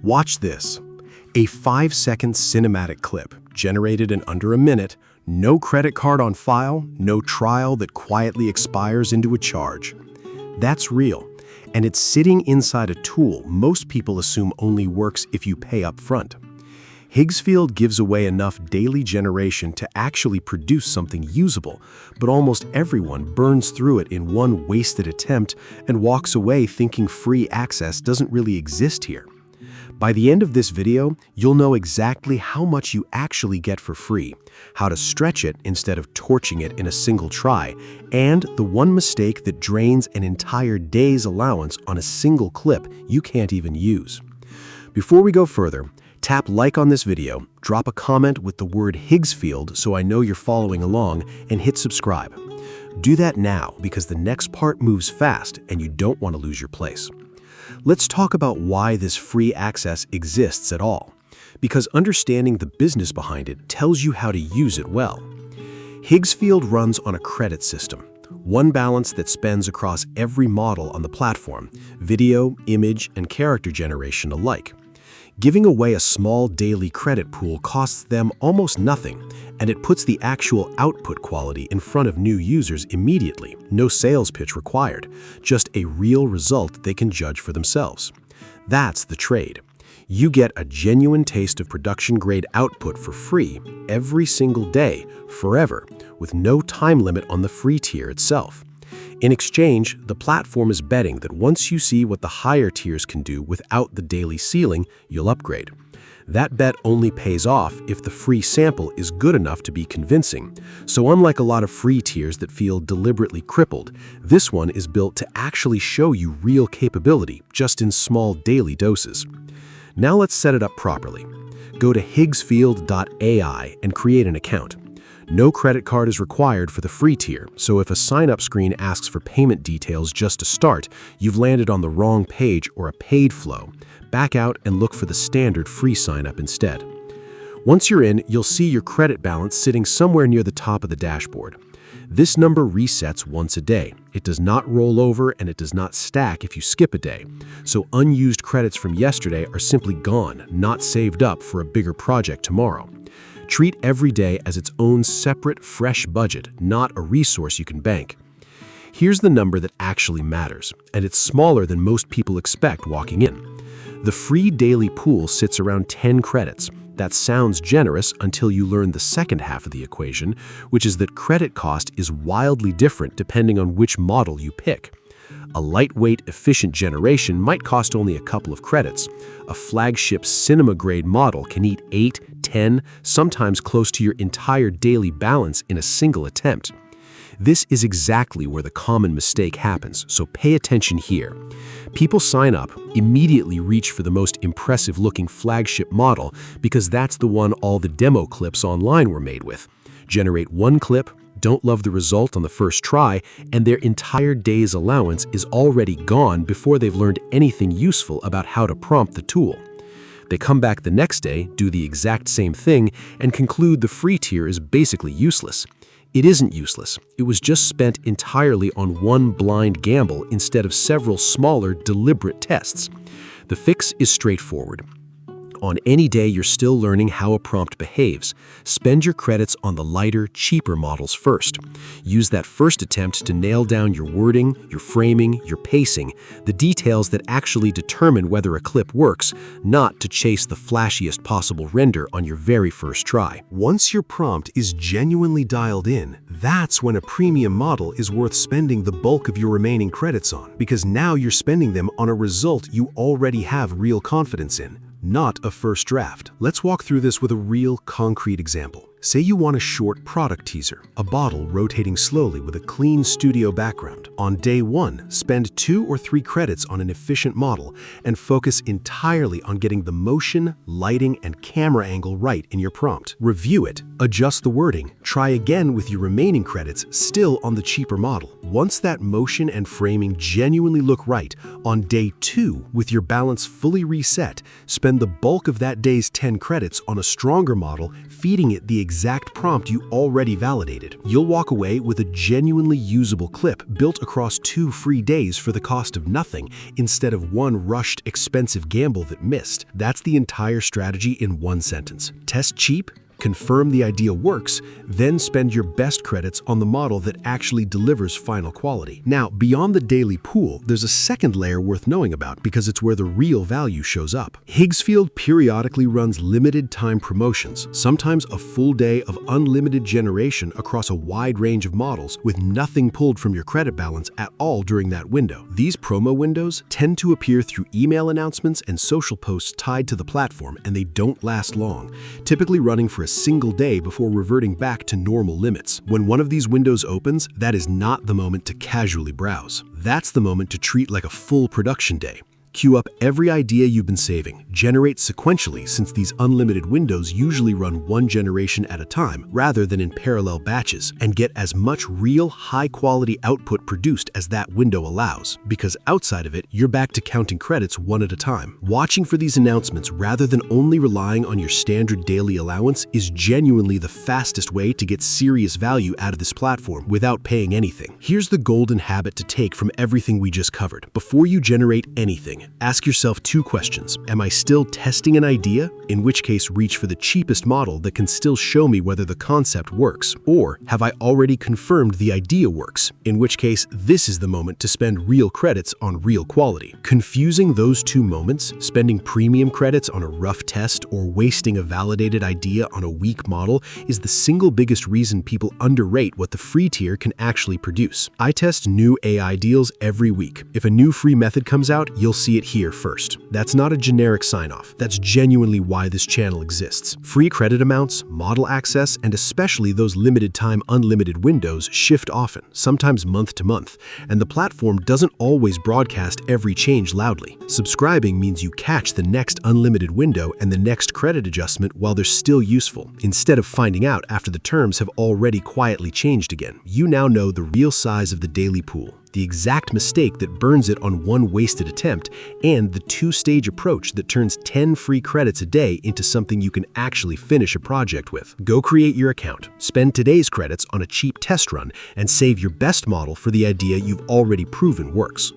Watch this. A 5-second cinematic clip, generated in under a minute, no credit card on file, no trial that quietly expires into a charge. That's real, and it's sitting inside a tool most people assume only works if you pay up front. Higgsfield gives away enough daily generation to actually produce something usable, but almost everyone burns through it in one wasted attempt and walks away thinking free access doesn't really exist here. By the end of this video, you'll know exactly how much you actually get for free, how to stretch it instead of torching it in a single try, and the one mistake that drains an entire day's allowance on a single clip you can't even use. Before we go further, tap like on this video, drop a comment with the word Higgsfield so I know you're following along, and hit subscribe. Do that now because the next part moves fast and you don't want to lose your place. Let's talk about why this free access exists at all, because understanding the business behind it tells you how to use it well. Higgsfield runs on a credit system, one balance that spends across every model on the platform, video, image, and character generation alike. Giving away a small daily credit pool costs them almost nothing, and it puts the actual output quality in front of new users immediately. No sales pitch required, just a real result they can judge for themselves. That's the trade. You get a genuine taste of production-grade output for free every single day, forever, with no time limit on the free tier itself. In exchange, the platform is betting that once you see what the higher tiers can do without the daily ceiling, you'll upgrade. That bet only pays off if the free sample is good enough to be convincing. So unlike a lot of free tiers that feel deliberately crippled, this one is built to actually show you real capability, just in small daily doses. Now let's set it up properly. Go to Higgsfield.ai and create an account. No credit card is required for the free tier, so if a sign-up screen asks for payment details just to start, you've landed on the wrong page or a paid flow. Back out and look for the standard free sign-up instead. Once you're in, you'll see your credit balance sitting somewhere near the top of the dashboard. This number resets once a day. It does not roll over and it does not stack if you skip a day. So unused credits from yesterday are simply gone, not saved up for a bigger project tomorrow. Treat every day as its own separate, fresh budget, not a resource you can bank. Here's the number that actually matters, and it's smaller than most people expect walking in. The free daily pool sits around 10 credits. That sounds generous until you learn the second half of the equation, which is that credit cost is wildly different depending on which model you pick. A lightweight, efficient generation might cost only a couple of credits. A flagship cinema-grade model can eat 8, 10, sometimes close to your entire daily balance in a single attempt. This is exactly where the common mistake happens, so pay attention here. People sign up, immediately reach for the most impressive-looking flagship model because that's the one all the demo clips online were made with. Generate one clip, don't love the result on the first try, and their entire day's allowance is already gone before they've learned anything useful about how to prompt the tool. They come back the next day, do the exact same thing, and conclude the free tier is basically useless. It isn't useless. It was just spent entirely on one blind gamble instead of several smaller, deliberate tests. The fix is straightforward. On any day you're still learning how a prompt behaves, spend your credits on the lighter, cheaper models first. Use that first attempt to nail down your wording, your framing, your pacing, the details that actually determine whether a clip works, not to chase the flashiest possible render on your very first try. Once your prompt is genuinely dialed in, that's when a premium model is worth spending the bulk of your remaining credits on, because now you're spending them on a result you already have real confidence in, not a first draft. Let's walk through this with a real, concrete example. Say you want a short product teaser, a bottle rotating slowly with a clean studio background. On day 1, spend 2 or 3 credits on an efficient model and focus entirely on getting the motion, lighting, and camera angle right in your prompt. Review it, adjust the wording, try again with your remaining credits still on the cheaper model. Once that motion and framing genuinely look right, on day 2, with your balance fully reset, spend the bulk of that day's 10 credits on a stronger model, feeding it the exact exact prompt you already validated. You'll walk away with a genuinely usable clip built across 2 free days for the cost of nothing, instead of one rushed, expensive gamble that missed. That's the entire strategy in one sentence. Test cheap, confirm the idea works, then spend your best credits on the model that actually delivers final quality. Now, beyond the daily pool, there's a second layer worth knowing about because it's where the real value shows up. Higgsfield periodically runs limited time promotions, sometimes a full day of unlimited generation across a wide range of models with nothing pulled from your credit balance at all during that window. These promo windows tend to appear through email announcements and social posts tied to the platform, and they don't last long, typically running for a single day before reverting back to normal limits. When one of these windows opens, that is not the moment to casually browse. That's the moment to treat like a full production day. Queue up every idea you've been saving, generate sequentially since these unlimited windows usually run one generation at a time rather than in parallel batches, and get as much real, high-quality output produced as that window allows, because outside of it, you're back to counting credits one at a time. Watching for these announcements rather than only relying on your standard daily allowance is genuinely the fastest way to get serious value out of this platform without paying anything. Here's the golden habit to take from everything we just covered. Before you generate anything, ask yourself 2 questions. Am I still testing an idea? In which case, reach for the cheapest model that can still show me whether the concept works. Or have I already confirmed the idea works? In which case, this is the moment to spend real credits on real quality. Confusing those 2 moments, spending premium credits on a rough test or wasting a validated idea on a weak model, is the single biggest reason people underrate what the free tier can actually produce. I test new AI deals every week. If a new free method comes out, you'll see it here first. That's not a generic sign-off. That's genuinely why this channel exists. Free credit amounts, model access, and especially those limited-time unlimited windows shift often, sometimes month to month, and the platform doesn't always broadcast every change loudly. Subscribing means you catch the next unlimited window and the next credit adjustment while they're still useful, instead of finding out after the terms have already quietly changed again. You now know the real size of the daily pool, the exact mistake that burns it on one wasted attempt, and the 2-stage approach that turns 10 free credits a day into something you can actually finish a project with. Go create your account, spend today's credits on a cheap test run, and save your best model for the idea you've already proven works.